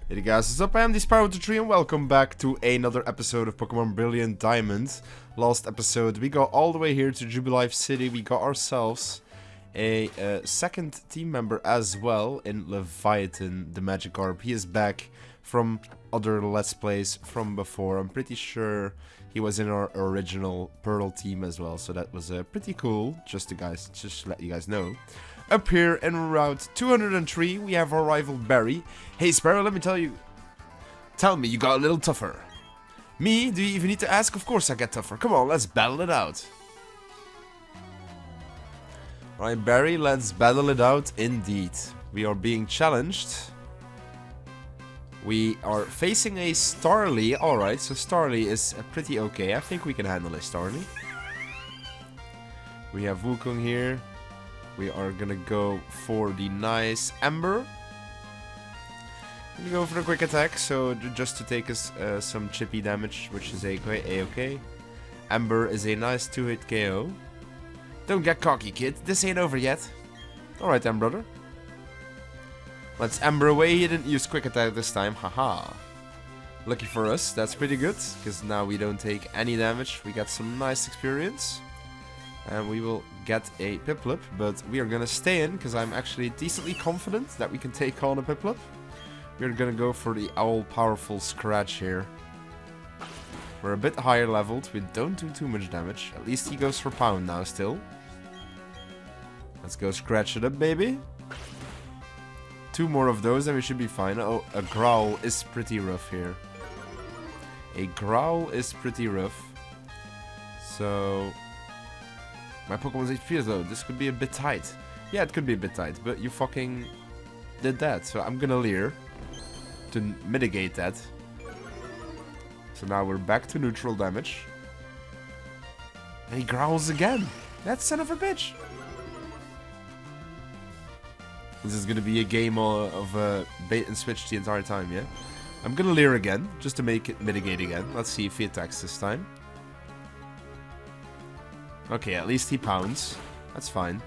Hey guys, what's up? I am Tree and welcome back to another episode of Pokemon Brilliant Diamond. Last episode we got all the way here to Jubilife City. We got ourselves a second team member as well in Leviathan, the Magikarp. He is back from other Let's Plays from before. I'm pretty sure he was in our original Pearl team as well, so that was pretty cool, just to let you guys know. Up here in Route 203, we have our rival Barry. Hey Sparrow, let me tell you. Tell me you got a little tougher. Me? Do you even need to ask? Of course I get tougher. Come on, let's battle it out. Alright Barry, let's battle it out indeed. We are being challenged. We are facing a Starly. Alright, so Starly is pretty okay. I think we can handle a Starly. We have Wukong here. We are gonna go for the nice Ember. We go for the quick attack, so just to take us some chippy damage, which is a-okay. Ember is a nice 2-hit KO. Don't get cocky, kid. This ain't over yet. Alright then, brother. Let's Ember away. He didn't use quick attack this time. Haha. Lucky for us. That's pretty good, because now we don't take any damage. We get some nice experience. And we will get a Piplup, but we are gonna stay in, because I'm actually decently confident that we can take on a Piplup. We're gonna go for the all-powerful Scratch here. We're a bit higher leveled, we don't do too much damage. At least he goes for Pound now still. Let's go scratch it up, baby. 2 more of those and we should be fine. Oh, a Growl is pretty rough here. A Growl is pretty rough. So... my Pokemon's HP is low. This could be a bit tight. Yeah, it could be a bit tight, but you fucking did that. So I'm gonna Leer to mitigate that. So now we're back to neutral damage. And he growls again. That son of a bitch. This is gonna be a game of bait and switch the entire time, yeah? I'm gonna Leer again, just to make it mitigate again. Let's see if he attacks this time. Okay, at least he pounds. That's fine.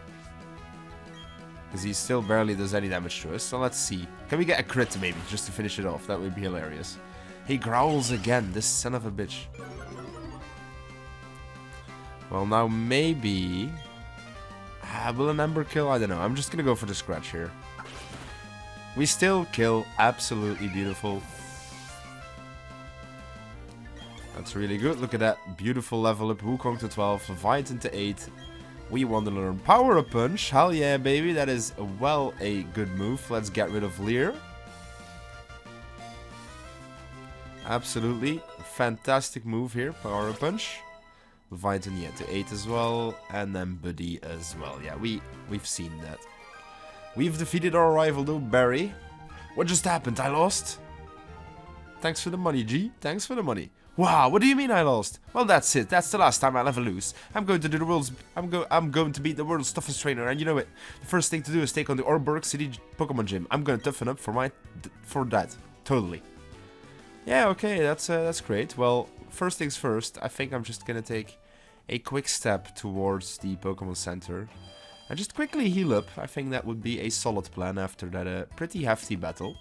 Because he still barely does any damage to us. So let's see. Can we get a crit maybe, just to finish it off? That would be hilarious. He growls again, this son of a bitch. Well, now maybe... will an Ember kill? I don't know. I'm just gonna go for the Scratch here. We still kill. Absolutely beautiful. That's really good. Look at that beautiful level up. Wukong to 12, Leviathan to 8. We want to learn Power Up Punch. Hell yeah, baby. That is a good move. Let's get rid of Leer. Absolutely. Fantastic move here. Power Up Punch. Leviathan, yeah, to 8 as well. And then Buddy as well. Yeah, we've seen that. We've defeated our rival though, Barry. What just happened? I lost? Thanks for the money, G. Thanks for the money. Wow, what do you mean I lost? Well, that's it. That's the last time I'll ever lose. I'm going to do the world's... I'm going to beat the world's toughest trainer, and you know it. The first thing to do is take on the Oreburgh City Pokemon Gym. I'm going to toughen up for that. Totally. Yeah, okay, that's great. Well, first things first. I think I'm just gonna take a quick step towards the Pokemon Center and just quickly heal up. I think that would be a solid plan after that pretty hefty battle.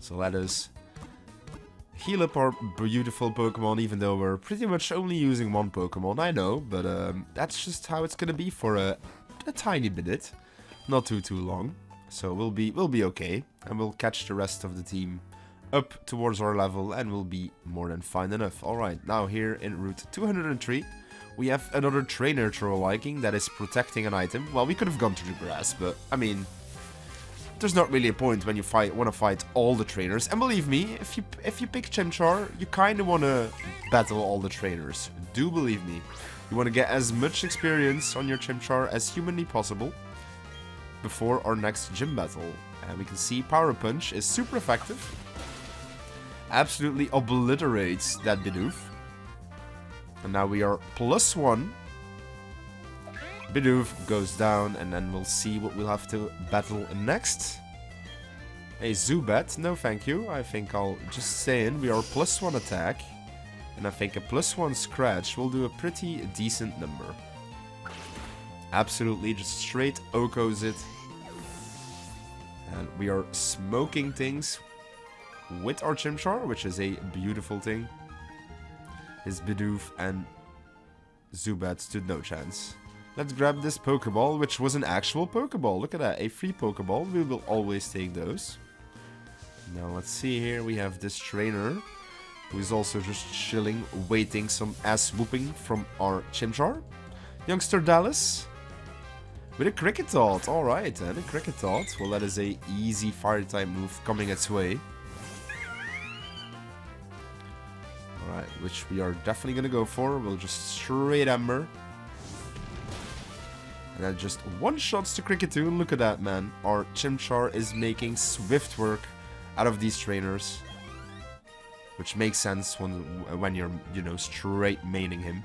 So let us heal up our beautiful Pokemon, even though we're pretty much only using 1 Pokemon, I know, but that's just how it's gonna be for a tiny minute, not too long. So we'll be okay, and we'll catch the rest of the team up towards our level, and we'll be more than fine enough. Alright, now here in Route 203, we have another trainer to our liking that is protecting an item. Well, we could have gone through the grass, but I mean... there's not really a point when you want to fight all the trainers. And believe me, if you pick Chimchar, you kind of want to battle all the trainers. Do believe me. You want to get as much experience on your Chimchar as humanly possible before our next gym battle. And we can see Power Punch is super effective. Absolutely obliterates that Bidoof. And now we are +1. Bidoof goes down, and then we'll see what we'll have to battle next. A Zubat, no thank you. I think I'll just stay in. We are +1 attack. And I think a +1 Scratch will do a pretty decent number. Absolutely, just straight Okos it. And we are smoking things with our Chimchar, which is a beautiful thing. His Bidoof and Zubat stood no chance. Let's grab this Pokeball, which was an actual Pokeball. Look at that, a free Pokeball. We will always take those. Now let's see here. We have this trainer, who is also just chilling, waiting some ass whooping from our Chimchar. Youngster Dallas. With a Cricket Thought. Alright, and a Cricket Thought. Well, that is a easy fire type move coming its way. Alright, which we are definitely going to go for. We'll just straight Ember. And that just one-shots the Cricketune. Look at that, man. Our Chimchar is making swift work out of these trainers. Which makes sense when you're, you know, straight maining him.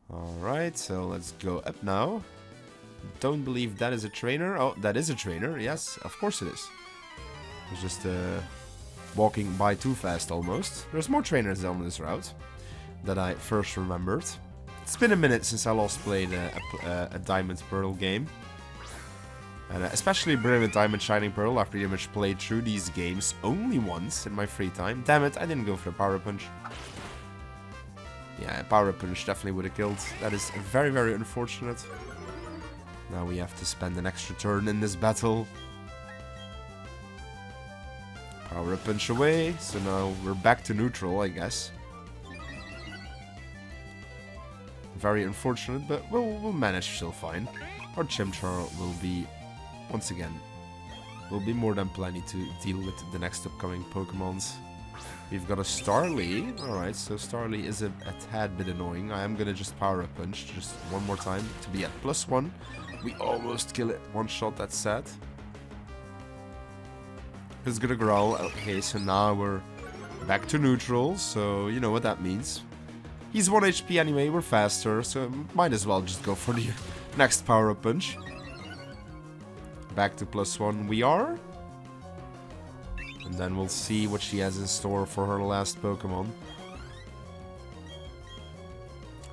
Alright, so let's go up now. Don't believe that is a trainer. Oh, that is a trainer. Yes, of course it is. It's just walking by too fast almost. There's more trainers on this route that I first remembered. It's been a minute since I last played a Diamond Pearl game. And especially Brilliant Diamond Shining Pearl, I've pretty much played through these games only once in my free time. Damn it, I didn't go for a Power Punch. Yeah, Power Punch definitely would have killed. That is very, very unfortunate. Now we have to spend an extra turn in this battle. Power Punch away, so now we're back to neutral, I guess. Very unfortunate, but we'll manage still fine. Our Chimchar will be, once again, will be more than plenty to deal with the next upcoming Pokemons. We've got a Starly. Alright, so Starly is a tad bit annoying. I am gonna just Power Punch just one more time to be at +1. We almost kill it. One shot, that's sad. It's gonna growl. Okay, so now we're back to neutral, so you know what that means. He's 1 HP anyway, we're faster, so might as well just go for the next Power Punch. Back to +1 we are. And then we'll see what she has in store for her last Pokemon.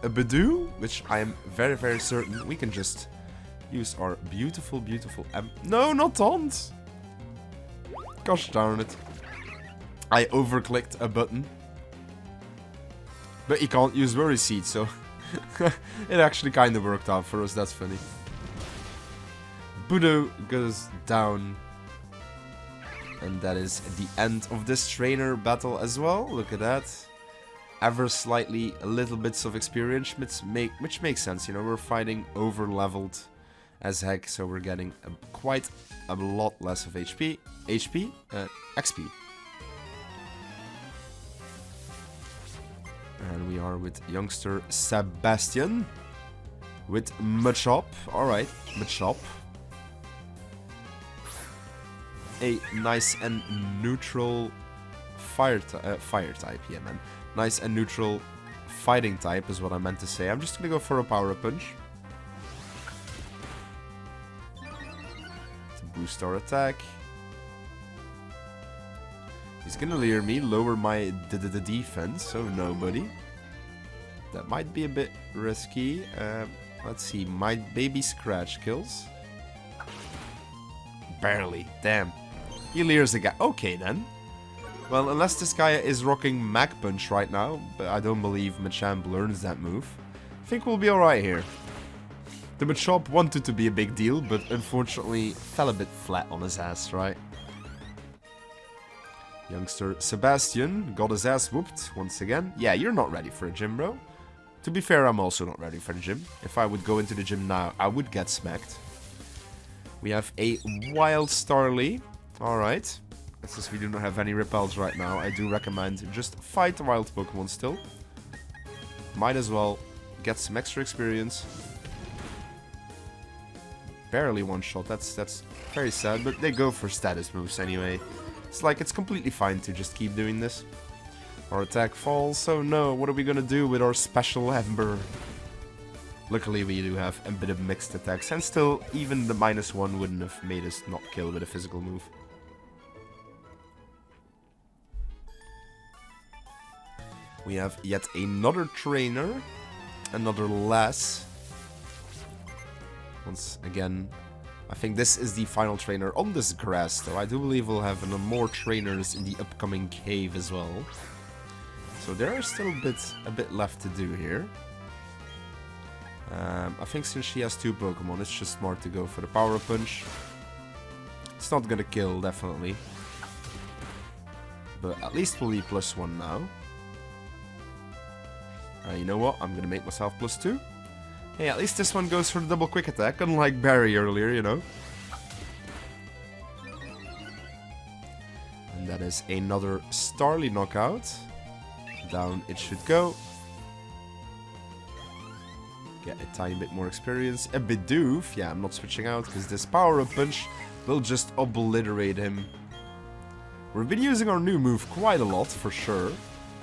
A Bidoo, which I am very, very certain we can just use our beautiful, beautiful No, not Taunt! Gosh darn it. I overclicked a button. But he can't use Worry Seed, so it actually kind of worked out for us, that's funny. Bidoo goes down. And that is the end of this trainer battle as well. Look at that. Ever slightly a little bits of experience, which makes sense, you know, we're fighting over-leveled as heck, so we're getting quite a lot less of XP. And we are with youngster Sebastian with Machop. Alright, Machop. A nice and neutral fire type, yeah man. Nice and neutral fighting type is what I meant to say. I'm just gonna go for a Power Punch. To boost our attack. He's gonna lure me, lower my defense, so nobody. That might be a bit risky. Let's see, my baby Scratch kills. Barely, damn. He leers the guy. Okay then. Well, unless this guy is rocking Mach Punch right now, but I don't believe Machamp learns that move. I think we'll be alright here. The Machop wanted to be a big deal, but unfortunately fell a bit flat on his ass, right? Youngster Sebastian got his ass whooped once again. Yeah, you're not ready for a gym, bro. To be fair, I'm also not ready for the gym. If I would go into the gym now, I would get smacked. We have a Wild Starly. Alright. Since we do not have any repels right now, I do recommend just fight the wild Pokemon still. Might as well get some extra experience. Barely one shot, that's very sad, but they go for status moves anyway. It's like, it's completely fine to just keep doing this. Our attack falls, so no, what are we gonna do with our special Ember? Luckily we do have a bit of mixed attacks, and still, even the -1 wouldn't have made us not kill with a physical move. We have yet another trainer, another lass. Once again, I think this is the final trainer on this grass, though. I do believe we'll have more trainers in the upcoming cave as well. So there is still a bit left to do here. I think since she has 2 Pokemon, it's just smart to go for the Power Punch. It's not gonna kill, definitely. But at least we'll be +1 now. You know what? I'm gonna make myself +2. Hey, at least this one goes for the double quick attack, unlike Barry earlier, you know. And that is another Starly knockout. Down it should go. Get a tiny bit more experience. A Bidoof. Yeah, I'm not switching out because this Power-Up Punch will just obliterate him. We've been using our new move quite a lot, for sure.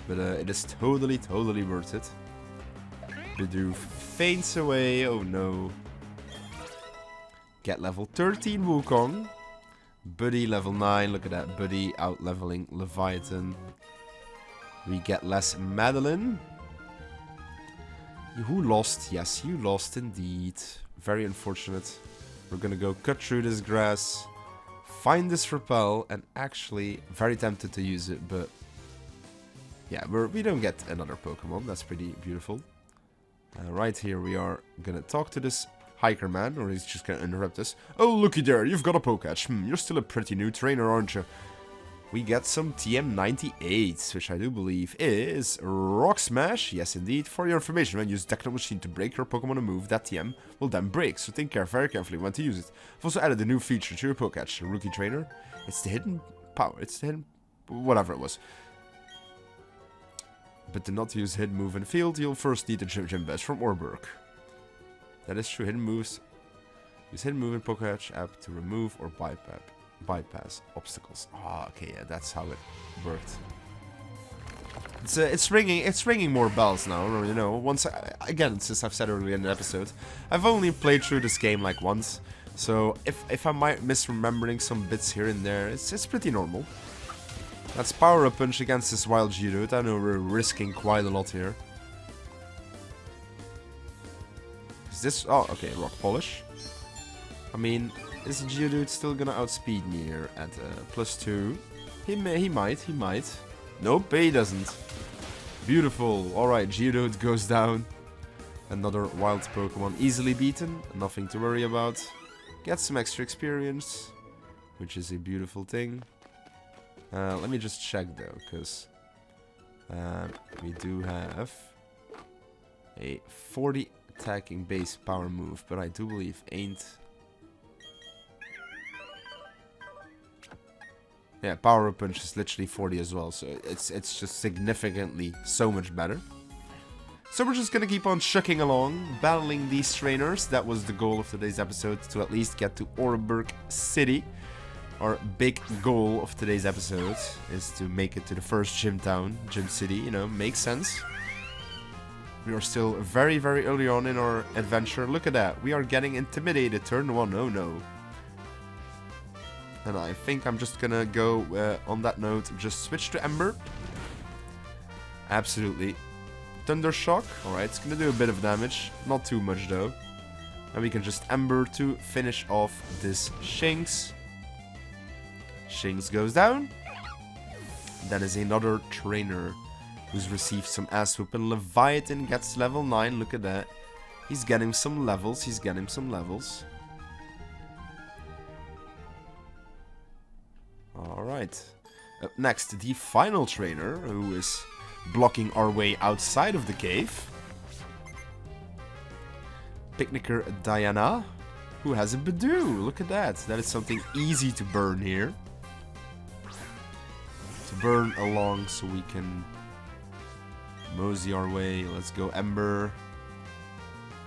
But it is totally worth it. Bidoof faints away. Oh no. Get level 13 Wukong. Buddy level 9. Look at that. Buddy out-leveling Leviathan. We get less Madeline. Who lost? Yes, you lost indeed. Very unfortunate. We're gonna go cut through this grass. Find this Repel. And actually, very tempted to use it, but... yeah, we don't get another Pokemon. That's pretty beautiful. Right here we are gonna talk to this hiker man, or he's just gonna interrupt us. Oh, looky there, you've got a Poketch. You're still a pretty new trainer, aren't you? We get some TM98, which I do believe is Rock Smash. Yes, indeed. For your information, when you use Techno Machine to break your Pokemon a move, that TM will then break, so think very carefully when to use it. I've also added a new feature to your Poketch, a Rookie Trainer. It's the hidden power. It's the hidden... whatever it was. But to not use hidden move in the field, you'll first need a gym badge from Oreburgh. That is true. Hidden moves. Use hidden move in Poketch app to remove or bypass obstacles. Ah, okay, yeah, that's how it worked. It's ringing more bells now. You know, again, since I've said earlier in the episode, I've only played through this game like once, so if I might misremembering some bits here and there, it's pretty normal. Let's Power Up Punch against this Wild Geodude. I know we're risking quite a lot here. Is this... oh, okay, Rock Polish. I mean, is Geodude still gonna outspeed me here at +2? He might. Nope, he doesn't. Beautiful. Alright, Geodude goes down. Another wild Pokemon easily beaten. Nothing to worry about. Get some extra experience, which is a beautiful thing. Let me just check though, because we do have a 40 attacking base power move, but I do believe ain't... yeah, Power Up Punch is literally 40 as well, so it's just significantly so much better. So we're just gonna keep on shucking along, battling these trainers. That was the goal of today's episode, to at least get to Oreburgh City. Our big goal of today's episode is to make it to the first gym town, Gym City, you know, makes sense. We are still very early on in our adventure. Look at that, we are getting intimidated, turn 1, oh no. And I think I'm just gonna go, on that note, just switch to Ember. Absolutely. Thunder Shock, alright, it's gonna do a bit of damage, not too much though. And we can just Ember to finish off this Shinx. Shinx goes down. That is another trainer who's received some ass whooping. Leviathan gets level 9, look at that. He's getting some levels, Alright. Up next, the final trainer, who is blocking our way outside of the cave. Picnicker Diana, who has a Bidoo. Look at that. That is something easy to burn here. To burn along so we can mosey our way. Let's go Ember.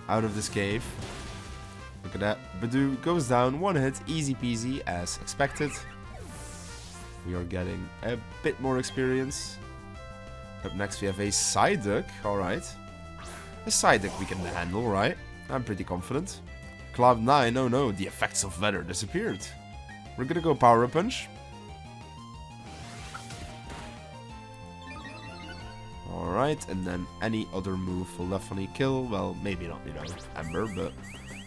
Out of this cave. Look at that. Bidoo goes down. One hit. Easy peasy as expected. We are getting a bit more experience. Up next we have a Psyduck. Alright. A Psyduck we can handle, right? I'm pretty confident. Cloud 9. Oh no, the effects of weather disappeared. We're gonna go Power Up Punch. Alright, and then any other move will definitely kill. Well, maybe not, you know, Ember, but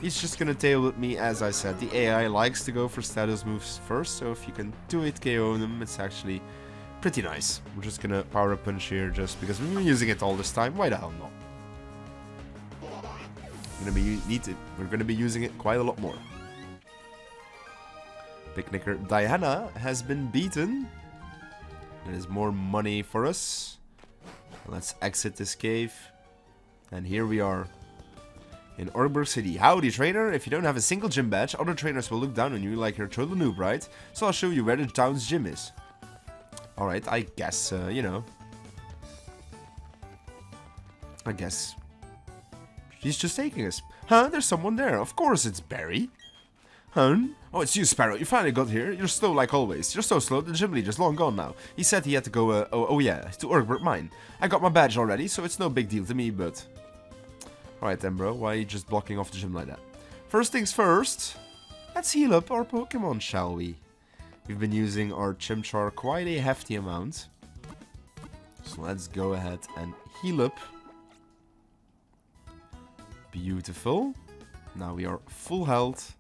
He's just gonna tail with me, as I said. The AI likes to go for status moves first, so if you can do it, KO them, it's actually pretty nice. We're just gonna power up punch here just because we've been using it all this time. Why the hell not? We're gonna be using it quite a lot more. Picnicker Diana has been beaten. There's more money for us. Let's exit this cave. And here we are in Oreburgh City. Howdy, trainer. If you don't have a single gym badge, other trainers will look down on you like you're a total noob, right? So I'll show you where the town's gym is. Alright, I guess, you know. I guess he's just taking us. Huh? There's someone there. Of course it's Barry. Huh? Oh, it's you, Sparrow. You finally got here. You're slow like always. You're so slow, the gym leader's long gone now. He said he had to go, oh yeah, to Oreburgh Mine. I got my badge already, so it's no big deal to me, but... Alright then, bro. Why are you just blocking off the gym like that? First things first, let's heal up our Pokemon, shall we? We've been using our Chimchar quite a hefty amount. So let's go ahead and heal up. Beautiful. Now we are full health.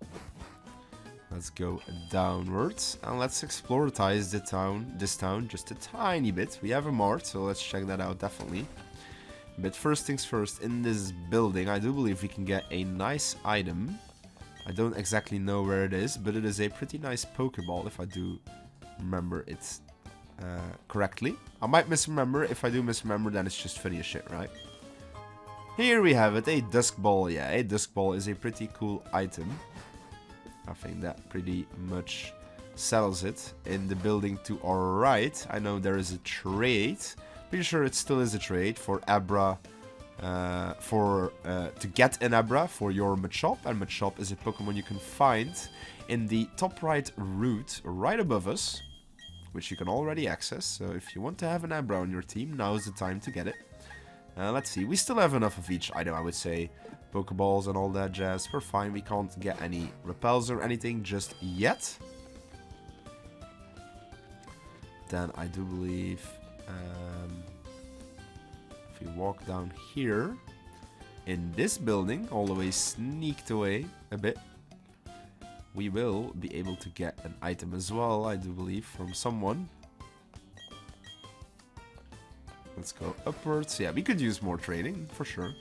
Let's go downwards and let's exploratize this town just a tiny bit. We have a mart, so let's check that out definitely. But first things first, in this building, I do believe we can get a nice item. I don't exactly know where it is, but it is a pretty nice Pokeball if I do remember it correctly. I might misremember. If I do misremember, then it's just funny as shit, right? Here we have it, a Dusk Ball. Yeah, a Dusk Ball is a pretty cool item. I think that pretty much settles it. In the building to our right, I know there is a trade. Pretty sure it still is a trade for Abra, to get an Abra for your Machop. And Machop is a Pokemon you can find in the top right route right above us, which you can already access. So if you want to have an Abra on your team, now is the time to get it. Let's see, we still have enough of each item, I would say. Pokeballs and all that jazz. We're fine. We can't get any repels or anything just yet. Then I do believe if we walk down here in this building, all the way sneaked away a bit, we will be able to get an item as well, I do believe, from someone. Let's go upwards. Yeah, we could use more trading for sure.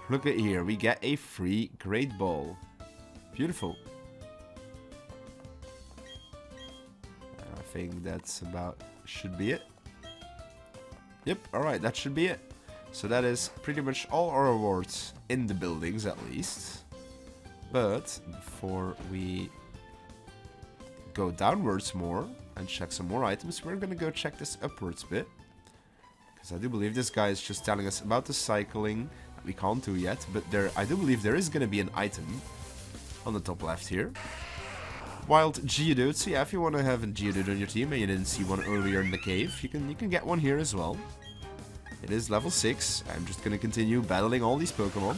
Look at here, we get a free Great Ball. Beautiful. I think that's about, should be it. Yep, alright, that should be it. So that is pretty much all our rewards in the buildings at least. But before we go downwards more and check some more items, we're gonna go check this upwards bit. Because I do believe this guy is just telling us about the cycling. We can't do yet, but I do believe there is going to be an item on the top left here. Wild Geodude. So yeah, if you want to have a Geodude on your team and you didn't see one earlier in the cave, you can get one here as well. It is level 6. I'm just going to continue battling all these Pokemon.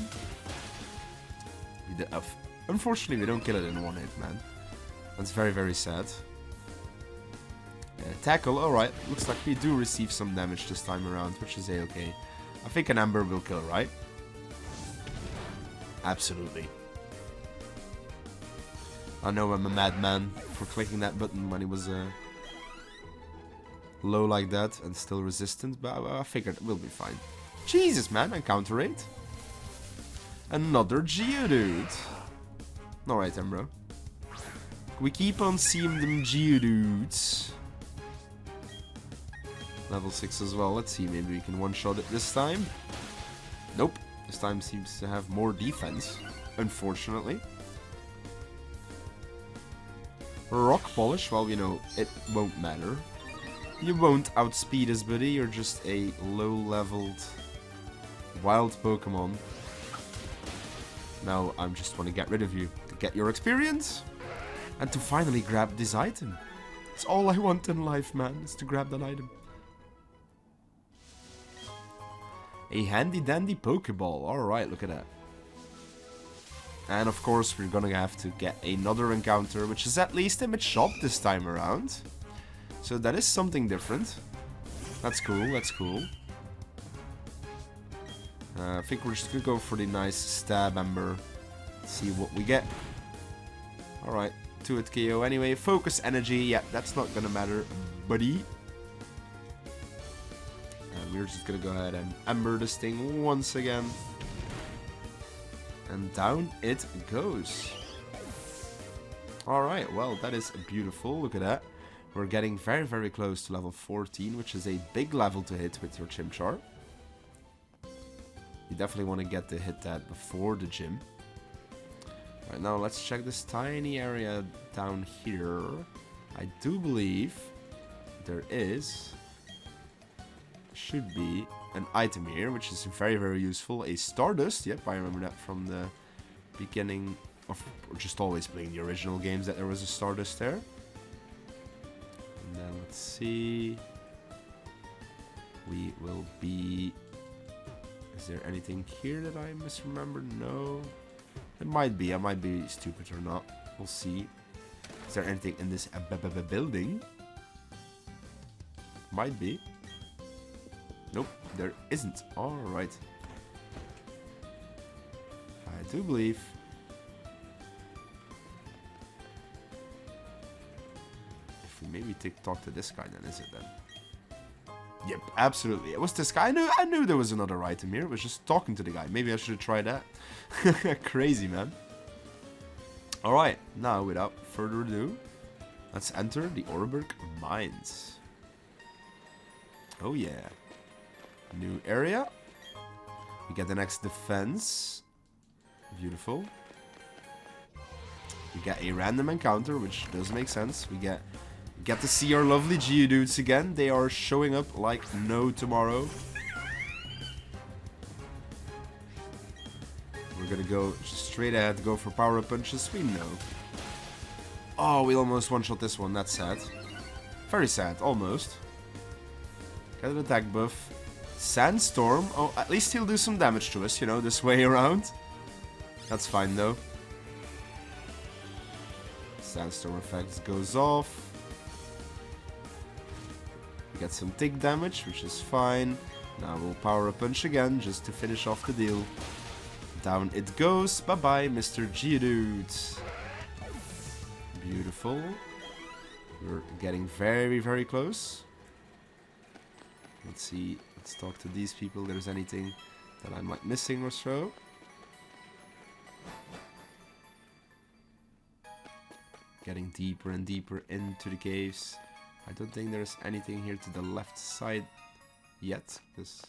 Unfortunately, we don't kill it in one hit, man. That's very, very sad. Tackle, alright. Looks like we do receive some damage this time around, which is a-okay. I think an Ember will kill, right? Absolutely. I know I'm a madman for clicking that button when he was low like that and still resistant, but I figured it will be fine. Jesus, man, encounter rate. Another Geodude. Alright then, bro. We keep on seeing them Geodudes. Level 6 as well. Let's see, maybe we can one-shot it this time. Nope. This time seems to have more defense, unfortunately. Rock Polish, well, you know, it won't matter. You won't outspeed us, buddy. You're just a low-leveled wild Pokemon. Now, I just want to get rid of you to get your experience and to finally grab this item. It's all I want in life, man, is to grab that item. A handy-dandy Pokeball. Alright, look at that. And of course, we're gonna have to get another encounter, which is at least a Machop this time around. So that is something different. That's cool, that's cool. I think we're just gonna go for the nice stab ember. See what we get. Alright, 2-hit KO anyway. Focus energy, yeah, that's not gonna matter, buddy. And we're just gonna go ahead and ember this thing once again. And down it goes. Alright, well, that is beautiful. Look at that. We're getting very, very close to level 14, which is a big level to hit with your Chimchar. You definitely want to get to hit that before the gym. Right, now let's check this tiny area down here. I do believe there should be an item here, which is very, very useful. A Stardust. Yep, I remember that from the beginning of just always playing the original games, that there was a Stardust there. And then let's see. We will be... Is there anything here that I misremembered? No. It might be. I might be stupid or not. We'll see. Is there anything in this building? Might be. Nope, there isn't. Alright. I do believe. If we maybe talk to this guy, then is it then? Yep, absolutely. It was this guy. I knew there was another item here. It was just talking to the guy. Maybe I should have tried that. Crazy, man. Alright, now without further ado, let's enter the Oreburgh Mines. Oh yeah. New area. We get the next defense. Beautiful. We get a random encounter, which does make sense. We get to see our lovely Geodudes again. They are showing up like no tomorrow. We're gonna go straight ahead, go for power up punches. We know. Oh, we almost one-shot this one. That's sad. Very sad, almost. Get an attack buff. Sandstorm. Oh, at least he'll do some damage to us, you know, this way around. That's fine, though. Sandstorm effect goes off. We get some tick damage, which is fine. Now we'll power a punch again, just to finish off the deal. Down it goes. Bye-bye, Mr. Geodude. Beautiful. We're getting very, very close. Let's see. Let's talk to these people. If there's anything that I'm like missing or so. Getting deeper and deeper into the caves. I don't think there's anything here to the left side yet. So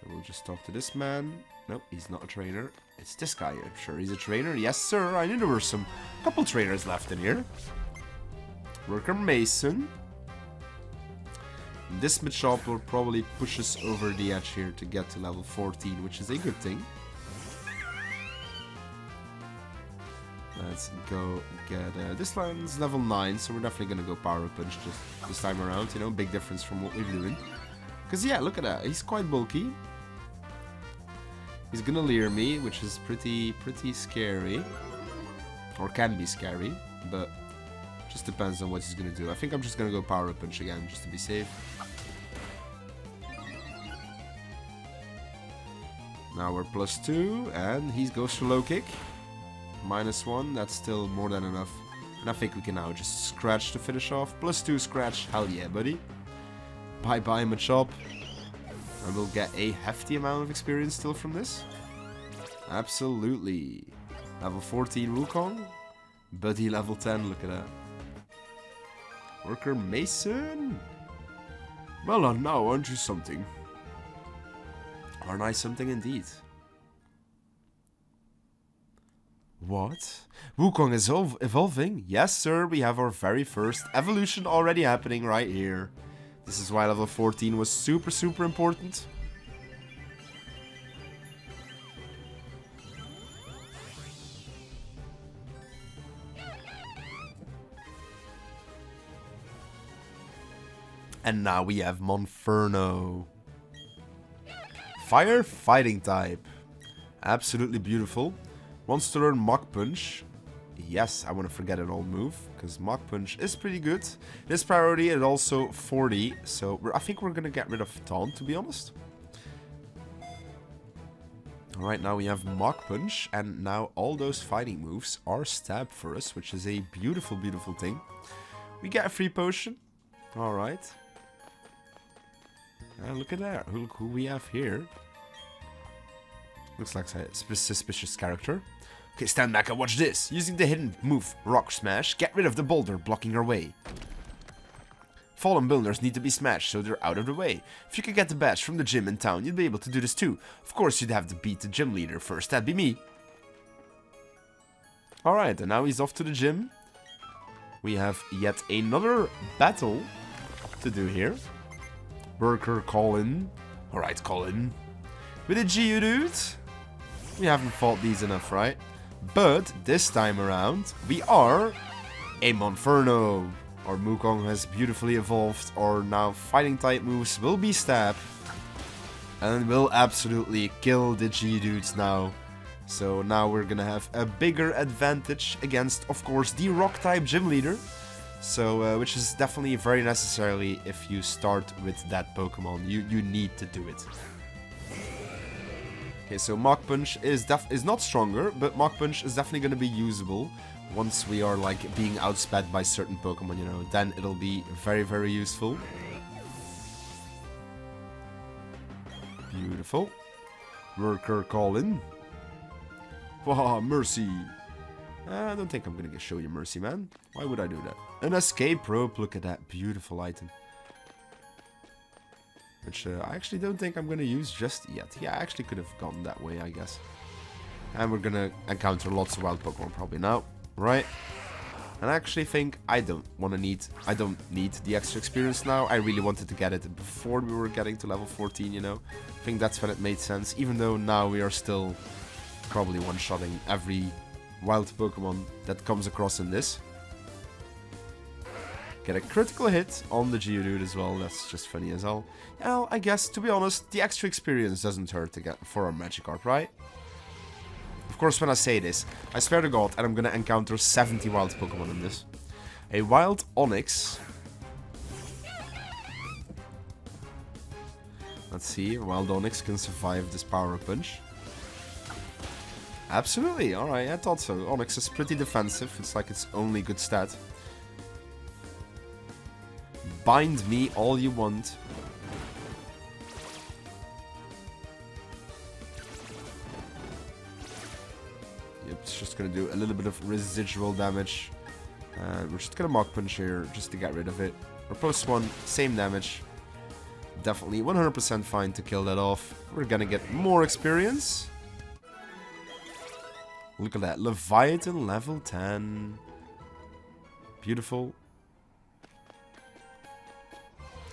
we'll just talk to this man. Nope, he's not a trainer. It's this guy. I'm sure he's a trainer. Yes, sir. I knew there were couple trainers left in here. Worker Mason. This Machop will probably push us over the edge here to get to level 14, which is a good thing. Let's go get... this line's level 9, so we're definitely going to go Power Punch just this time around. You know, big difference from what we've been doing. Because, yeah, look at that. He's quite bulky. He's going to leer me, which is pretty scary. Or can be scary, but just depends on what he's going to do. I think I'm just going to go Power Punch again, just to be safe. Now we're +2, and he goes for low kick. -1, that's still more than enough. And I think we can now just scratch to finish off. +2 scratch, hell yeah, buddy. Bye-bye, Machop. And we'll get a hefty amount of experience still from this. Absolutely. Level 14 Wukong. Buddy level 10, look at that. Worker Mason. Well on now, aren't you something? Aren't I something indeed? What? Wukong is evolving? Yes, sir, we have our very first evolution already happening right here. This is why level 14 was super important. And now we have Monferno. Fire fighting type. Absolutely beautiful. Wants to learn Mach Punch. Yes, I want to forget an old move, because Mach Punch is pretty good. This priority is also 40, so I think we're going to get rid of Taunt, to be honest. Alright, now we have Mach Punch, and now all those fighting moves are stab for us, which is a beautiful, beautiful thing. We get a free potion. Alright. Look at that. Look who we have here. Looks like a suspicious character. Okay, stand back and watch this. Using the hidden move Rock Smash, get rid of the boulder blocking your way. Fallen builders need to be smashed so they're out of the way. If you could get the badge from the gym in town, you'd be able to do this too. Of course, you'd have to beat the gym leader first. That'd be me. Alright, and now he's off to the gym. We have yet another battle to do here. Worker Colin. Alright, Colin. With a Geodude. We haven't fought these enough, right? But this time around, we are a Monferno. Our Mukong has beautifully evolved. Our now fighting type moves will be stab. And will absolutely kill the Geodudes now. So now we're gonna have a bigger advantage against, of course, the rock type gym leader. So, which is definitely very necessary if you start with that Pokemon. You need to do it. Okay, so Mach Punch is not stronger, but Mach Punch is definitely going to be usable once we are like being outsped by certain Pokemon, you know. Then it'll be very, very useful. Beautiful. Worker Colin. Wow, Mercy. I don't think I'm going to show you Mercy, man. Why would I do that? An escape rope. Look at that beautiful item. Which I actually don't think I'm going to use just yet. Yeah, I actually could have gone that way, I guess. And we're going to encounter lots of wild Pokemon probably now. Right? And I actually think I don't need the extra experience now. I really wanted to get it before we were getting to level 14, you know. I think that's when it made sense. Even though now we are still probably one-shotting every wild Pokemon that comes across in this. Get a critical hit on the Geodude as well. That's just funny as hell. Well, I guess, to be honest, the extra experience doesn't hurt to get for our Magikarp, right? Of course, when I say this, I swear to God, and I'm gonna encounter 70 wild Pokemon in this. A wild Onix. Let's see, a wild Onix can survive this Power Punch. Absolutely, alright, I thought so. Onix is pretty defensive, it's like its only good stat. Bind me all you want. Yep, it's just gonna do a little bit of residual damage. We're just gonna Mach Punch here just to get rid of it. Riposte 1, same damage. Definitely 100% fine to kill that off. We're gonna get more experience. Look at that, Leviathan level 10. Beautiful.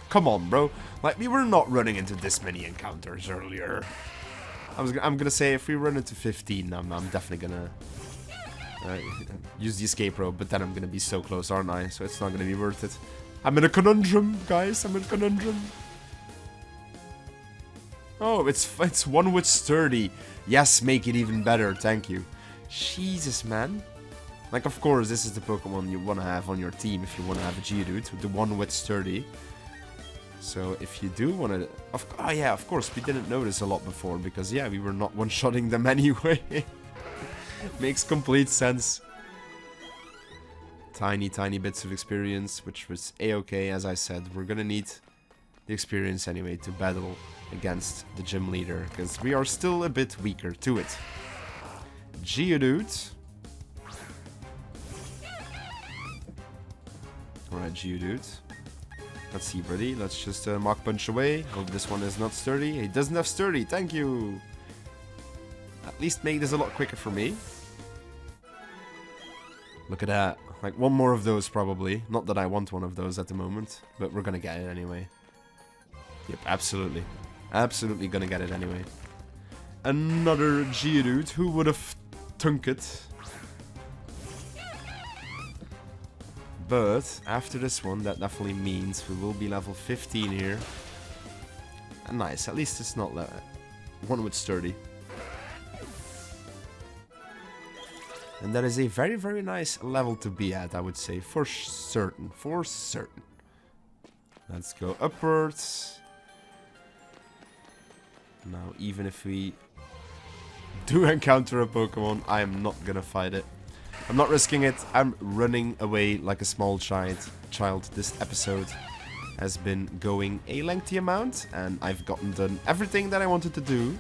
Come on, bro. Like, we were not running into this many encounters earlier. I'm gonna say if we run into 15, I'm definitely gonna use the escape rope, but then I'm gonna be so close, aren't I? So it's not gonna be worth it. I'm in a conundrum, guys. I'm in a conundrum. Oh, it's one with sturdy. Yes, make it even better. Thank you. Jesus, man. Like, of course, this is the Pokemon you want to have on your team if you want to have a Geodude, the one with sturdy. So if you do want to... Oh yeah, of course, we didn't notice a lot before, because yeah, we were not one-shotting them anyway. Makes complete sense. Tiny, tiny bits of experience, which was a-okay, as I said. We're gonna need the experience anyway to battle against the gym leader, because we are still a bit weaker to it. Geodude. Alright, Geodude. Let's see, buddy. Let's just Mach Punch away. Hope this one is not sturdy. He doesn't have sturdy. Thank you. At least make this a lot quicker for me. Look at that. Like, one more of those, probably. Not that I want one of those at the moment, but we're gonna get it anyway. Yep, absolutely. Absolutely gonna get it anyway. Another Geodude. Who would have thunk it? But after this one, that definitely means we will be level 15 here. And nice, at least it's not one with sturdy. And that is a very, very nice level to be at, I would say. For certain. For certain. Let's go upwards. Now, even if we do encounter a Pokemon, I am not gonna fight it. I'm not risking it. I'm running away like a small child. This episode has been going a lengthy amount, and I've done everything that I wanted to do.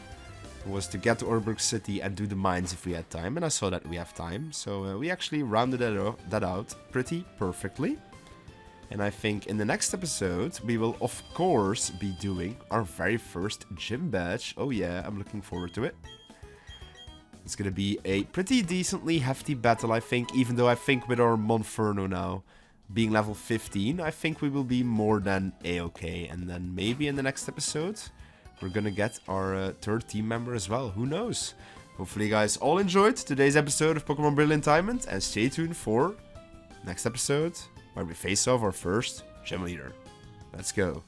Was to get to Oreburgh City and do the mines if we had time, and I saw that we have time, so we actually rounded that out pretty perfectly. And I think in the next episode we will of course be doing our very first gym badge. Oh yeah, I'm looking forward to it. It's gonna be a pretty decently hefty battle, I think, even though I think with our Monferno now being level 15, I think we will be more than a-okay, and then maybe in the next episode we're gonna get our third team member as well. Who knows? Hopefully you guys all enjoyed today's episode of Pokemon Brilliant Diamond, and stay tuned for next episode where we face off our first gym leader. Let's go.